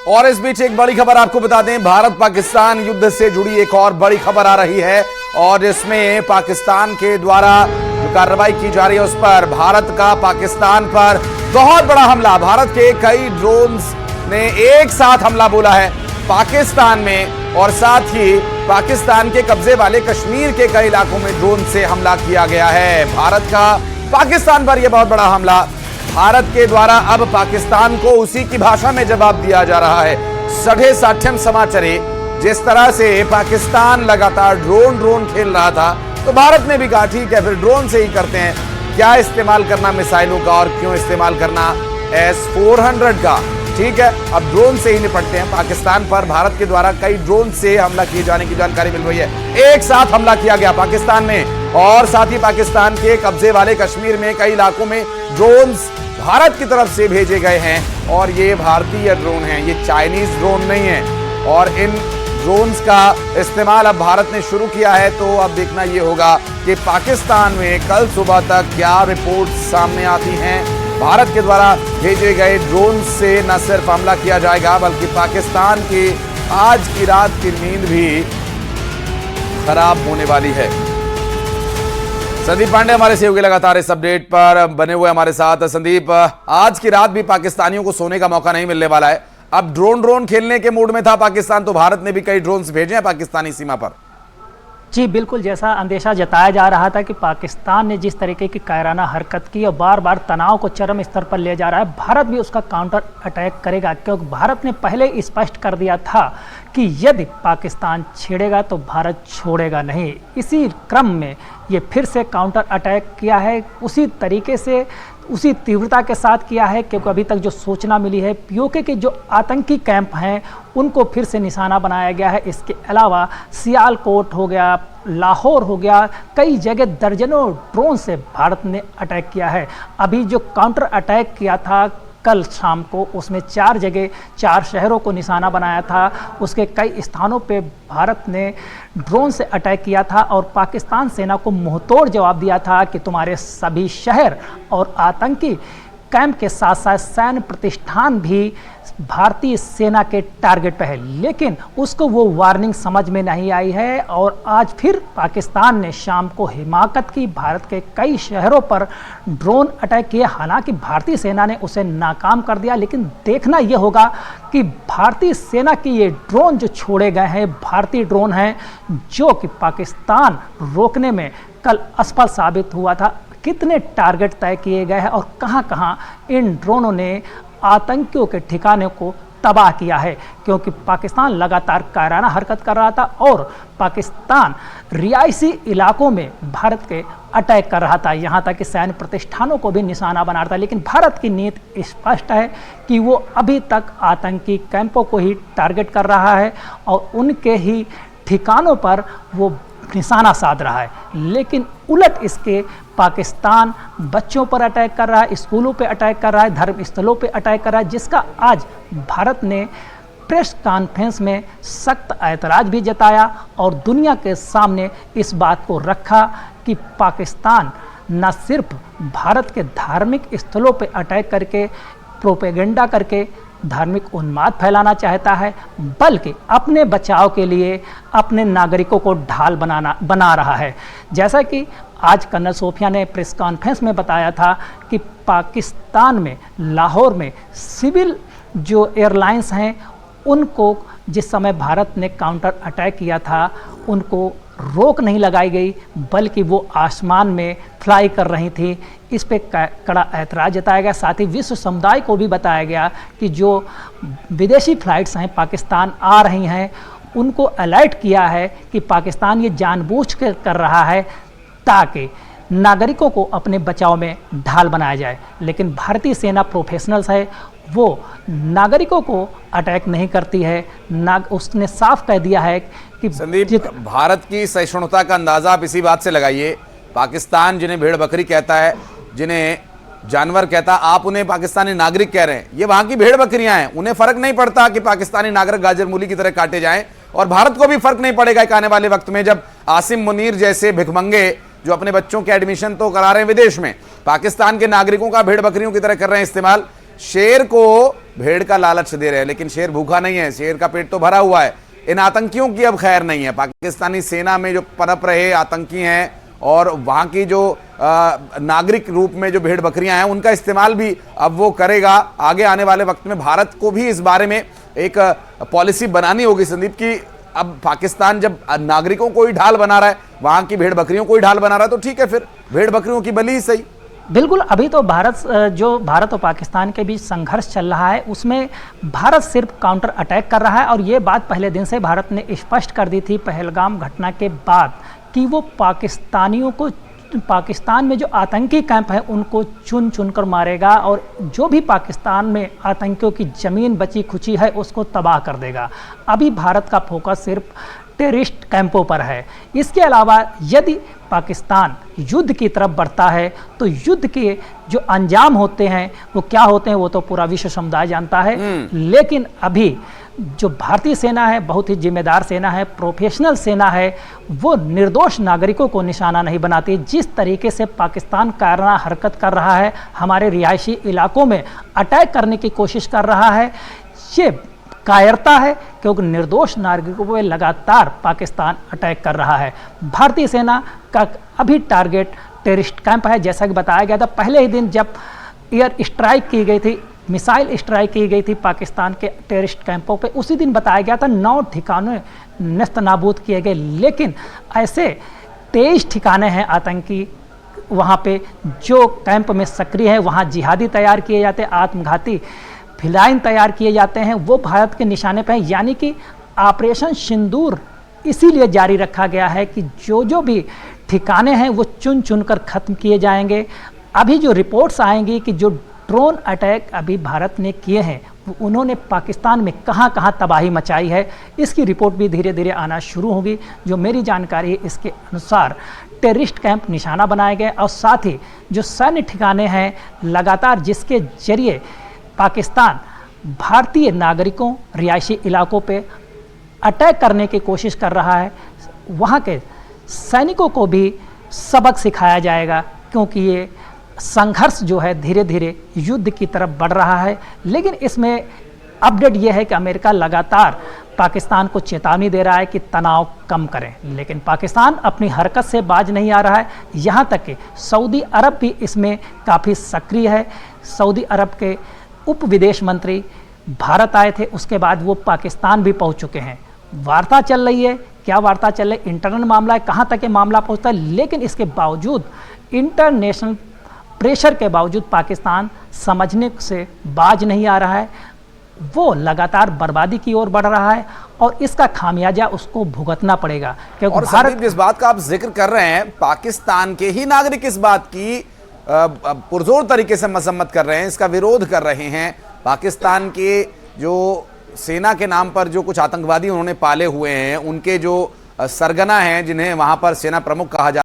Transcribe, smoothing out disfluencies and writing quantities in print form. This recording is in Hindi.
और इस बीच एक बड़ी खबर आपको बता दें, भारत पाकिस्तान युद्ध से जुड़ी एक और बड़ी खबर आ रही है और इसमें पाकिस्तान के द्वारा जो कार्रवाई की जा रही है उस पर भारत का पाकिस्तान पर बहुत बड़ा हमला। भारत के कई ड्रोन्स ने एक साथ हमला बोला है पाकिस्तान में और साथ ही पाकिस्तान के कब्जे वाले कश्मीर के कई इलाकों में ड्रोन से हमला किया गया है। भारत का पाकिस्तान पर यह बहुत बड़ा हमला, भारत के द्वारा अब पाकिस्तान को उसी की भाषा में जवाब दिया जा रहा है। सढ़े साठ्यम समाचारे जिस तरह से पाकिस्तान लगातार ड्रोन खेल रहा था तो भारत ने भी कहा ठीक है फिर ड्रोन से ही करते हैं, क्या इस्तेमाल करना मिसाइलों का और क्यों इस्तेमाल करना S-400 का, ठीक है अब ड्रोन से ही निपटते हैं। पाकिस्तान पर भारत के द्वारा कई ड्रोन से हमला किए जाने की जानकारी मिल रही है। एक साथ हमला किया गया पाकिस्तान में और साथ ही पाकिस्तान के कब्जे वाले कश्मीर में कई इलाकों में ड्रोन्स भारत की तरफ से भेजे गए हैं और ये भारतीय ड्रोन हैं, ये चाइनीज ड्रोन नहीं है। और इन ड्रोन्स का इस्तेमाल अब भारत ने शुरू किया है तो अब देखना ये होगा कि पाकिस्तान में कल सुबह तक क्या रिपोर्ट सामने आती हैं। भारत के द्वारा भेजे गए ड्रोन से न सिर्फ हमला किया जाएगा बल्कि पाकिस्तान की आज की रात की नींद भी खराब होने वाली है। संदीप पांडे हमारे सहयोगी लगातार इस अपडेट पर बने हुए हमारे साथ। संदीप, आज की रात भी पाकिस्तानियों को सोने का मौका नहीं मिलने वाला है। अब ड्रोन खेलने के मूड में था पाकिस्तान तो भारत ने भी कई ड्रोन्स भेजे हैं पाकिस्तानी सीमा पर। जी बिल्कुल, जैसा अंदेशा जताया जा रहा था कि पाकिस्तान ने जिस तरीके की कायराना हरकत की और बार बार तनाव को चरम स्तर पर ले जा रहा है, भारत भी उसका काउंटर अटैक करेगा क्योंकि भारत ने पहले ही स्पष्ट कर दिया था कि यदि पाकिस्तान छेड़ेगा तो भारत छोड़ेगा नहीं। इसी क्रम में ये फिर से काउंटर अटैक किया है, उसी तरीके से उसी तीव्रता के साथ किया है क्योंकि अभी तक जो सूचना मिली है पीओके के जो आतंकी कैंप हैं उनको फिर से निशाना बनाया गया है। इसके अलावा सियालकोट हो गया, लाहौर हो गया, कई जगह दर्जनों ड्रोन से भारत ने अटैक किया है। अभी जो काउंटर अटैक किया था कल शाम को उसमें 4 जगह 4 शहरों को निशाना बनाया था, उसके कई स्थानों पे भारत ने ड्रोन से अटैक किया था और पाकिस्तान सेना को मुंहतोड़ जवाब दिया था कि तुम्हारे सभी शहर और आतंकी कैंप के साथ साथ सैन्य प्रतिष्ठान भी भारतीय सेना के टारगेट पर है। लेकिन उसको वो वार्निंग समझ में नहीं आई है और आज फिर पाकिस्तान ने शाम को हिमाकत की, भारत के कई शहरों पर ड्रोन अटैक किए। हालांकि भारतीय सेना ने उसे नाकाम कर दिया, लेकिन देखना यह होगा कि भारतीय सेना की ये ड्रोन जो छोड़े गए हैं भारतीय ड्रोन हैं जो कि पाकिस्तान रोकने में कल असफल साबित हुआ था। कितने टारगेट तय किए गए हैं और कहां कहां इन ड्रोनों ने आतंकियों के ठिकाने को तबाह किया है, क्योंकि पाकिस्तान लगातार कायराना हरकत कर रहा था और पाकिस्तान रिहायशी इलाकों में भारत के अटैक कर रहा था, यहाँ तक कि सैन्य प्रतिष्ठानों को भी निशाना बना रहा था। लेकिन भारत की नीति स्पष्ट है कि वो अभी तक आतंकी कैंपों को ही टारगेट कर रहा है और उनके ही ठिकानों पर वो निशाना साध रहा है। लेकिन उलट इसके पाकिस्तान बच्चों पर अटैक कर रहा है, स्कूलों पे अटैक कर रहा है, धर्म स्थलों पे अटैक कर रहा है, जिसका आज भारत ने प्रेस कॉन्फ्रेंस में सख्त ऐतराज़ भी जताया और दुनिया के सामने इस बात को रखा कि पाकिस्तान न सिर्फ भारत के धार्मिक स्थलों पे अटैक करके प्रोपेगेंडा करके धार्मिक उन्माद फैलाना चाहता है, बल्कि अपने बचाव के लिए अपने नागरिकों को ढाल बना रहा है। जैसा कि आज कर्नल सोफिया ने प्रेस कॉन्फ्रेंस में बताया था कि पाकिस्तान में लाहौर में सिविल जो एयरलाइंस हैं उनको जिस समय भारत ने काउंटर अटैक किया था उनको रोक नहीं लगाई गई बल्कि वो आसमान में फ्लाई कर रही थी। इस पे कड़ा ऐतराज़ जताया गया। साथ ही विश्व समुदाय को भी बताया गया कि जो विदेशी फ्लाइट्स हैं पाकिस्तान आ रही हैं उनको अलर्ट किया है कि पाकिस्तान ये जानबूझ कर रहा है ताकि नागरिकों को अपने बचाव में ढाल बनाया जाए। लेकिन भारतीय सेना प्रोफेशनल्स है, वो नागरिकों को अटैक नहीं करती है। उसने साफ कह दिया है कि संदीप, भारत की सहिष्णुता का अंदाजा आप इसी बात से लगाइए। पाकिस्तान जिन्हें भेड़ बकरी कहता है, जिन्हें जानवर कहता, आप उन्हें पाकिस्तानी नागरिक कह रहे हैं। ये वहां की भेड़ बकरियां हैं, उन्हें फर्क नहीं पड़ता कि पाकिस्तानी नागरिक गाजर मूली की तरह काटे जाएं और भारत को भी फर्क नहीं पड़ेगा एक आने वाले वक्त में जब आसिम मुनीर जैसे भिखमंगे जो अपने बच्चों के एडमिशन तो करा रहे हैं विदेश में, पाकिस्तान के नागरिकों का भेड़ बकरियों की तरह कर रहे हैं इस्तेमाल। शेर को भेड़ का लालच दे रहे हैं, लेकिन शेर भूखा नहीं है, शेर का पेट तो भरा हुआ है। इन आतंकियों की अब खैर नहीं है। पाकिस्तानी सेना में जो पनप रहे आतंकी हैं और वहां की जो नागरिक रूप में जो भेड़ बकरियां हैं उनका इस्तेमाल भी अब वो करेगा। आगे आने वाले वक्त में भारत को भी इस बारे में एक पॉलिसी बनानी होगी संदीप की अब पाकिस्तान जब नागरिकों को ही ढाल बना रहा है, वहां की भेड़ बकरियों को ही ढाल बना रहा है, तो ठीक है, फिर भेड़ बकरियों की बलि ही सही। बिल्कुल, अभी तो भारत और पाकिस्तान के बीच संघर्ष चल रहा है, उसमें भारत सिर्फ काउंटर अटैक कर रहा है। और ये बात पहले दिन से भारत ने स्पष्ट कर दी थी पहलगाम घटना के बाद कि वो पाकिस्तानियों को, पाकिस्तान में जो आतंकी कैंप है उनको चुन चुन कर मारेगा और जो भी पाकिस्तान में आतंकियों की ज़मीन बची खुची है उसको तबाह कर देगा। अभी भारत का फोकस सिर्फ टेररिस्ट कैंपों पर है। इसके अलावा यदि पाकिस्तान युद्ध की तरफ बढ़ता है तो युद्ध के जो अंजाम होते हैं वो क्या होते हैं वो तो पूरा विश्व समुदाय जानता है। लेकिन अभी जो भारतीय सेना है बहुत ही जिम्मेदार सेना है, प्रोफेशनल सेना है, वो निर्दोष नागरिकों को निशाना नहीं बनाती। जिस तरीके से पाकिस्तान कायराना हरकत कर रहा है, हमारे रिहायशी इलाकों में अटैक करने की कोशिश कर रहा है, ये कायरता है क्योंकि निर्दोष नागरिकों पर लगातार पाकिस्तान अटैक कर रहा है। भारतीय सेना का अभी टारगेट टेररिस्ट कैंप है। जैसा कि बताया गया था पहले ही दिन जब एयर स्ट्राइक की गई थी, मिसाइल स्ट्राइक की गई थी पाकिस्तान के टेररिस्ट कैंपों पे, उसी दिन बताया गया था 9 ठिकाने नेस्त नाबूद किए गए। लेकिन ऐसे 23 ठिकाने हैं आतंकी वहाँ पे जो कैंप में सक्रिय है, वहाँ जिहादी तैयार किए जाते हैं, आत्मघाती फिलाइन तैयार किए जाते हैं, वो भारत के निशाने पे हैं। यानी कि ऑपरेशन सिंदूर इसीलिए जारी रखा गया है कि जो भी ठिकाने हैं वो चुन चुन कर ख़त्म किए जाएंगे। अभी जो रिपोर्ट्स आएंगी कि जो ड्रोन अटैक अभी भारत ने किए हैं उन्होंने पाकिस्तान में कहां कहां तबाही मचाई है, इसकी रिपोर्ट भी धीरे धीरे आना शुरू होगी। जो मेरी जानकारी है इसके अनुसार टेररिस्ट कैंप निशाना बनाए गए और साथ ही जो सैन्य ठिकाने हैं लगातार जिसके जरिए पाकिस्तान भारतीय नागरिकों रिहायशी इलाकों पे अटैक करने की कोशिश कर रहा है, वहाँ के सैनिकों को भी सबक सिखाया जाएगा क्योंकि ये संघर्ष जो है धीरे धीरे युद्ध की तरफ बढ़ रहा है। लेकिन इसमें अपडेट ये है कि अमेरिका लगातार पाकिस्तान को चेतावनी दे रहा है कि तनाव कम करें, लेकिन पाकिस्तान अपनी हरकत से बाज नहीं आ रहा है। यहाँ तक कि सऊदी अरब भी इसमें काफ़ी सक्रिय है। सऊदी अरब के उप विदेश मंत्री भारत आए थे, उसके बाद वो पाकिस्तान भी पहुँच चुके हैं। वार्ता चल रही है, क्या वार्ता चल रही है, इंटरनल मामला है, कहाँ तक ये मामला पहुँचता है, लेकिन इसके बावजूद इंटरनेशनल प्रेशर के बावजूद पाकिस्तान समझने से बाज नहीं आ रहा है। वो लगातार बर्बादी की ओर बढ़ रहा है और इसका खामियाजा उसको भुगतना पड़ेगा क्योंकि और भारत जिस बात का आप जिक्र कर रहे हैं, पाकिस्तान के ही नागरिक इस बात की पुरजोर तरीके से मजम्मत कर रहे हैं, इसका विरोध कर रहे हैं। पाकिस्तान के जो सेना के नाम पर जो कुछ आतंकवादी उन्होंने पाले हुए हैं, उनके जो सरगना हैं जिन्हें वहां पर सेना प्रमुख कहा जाता है,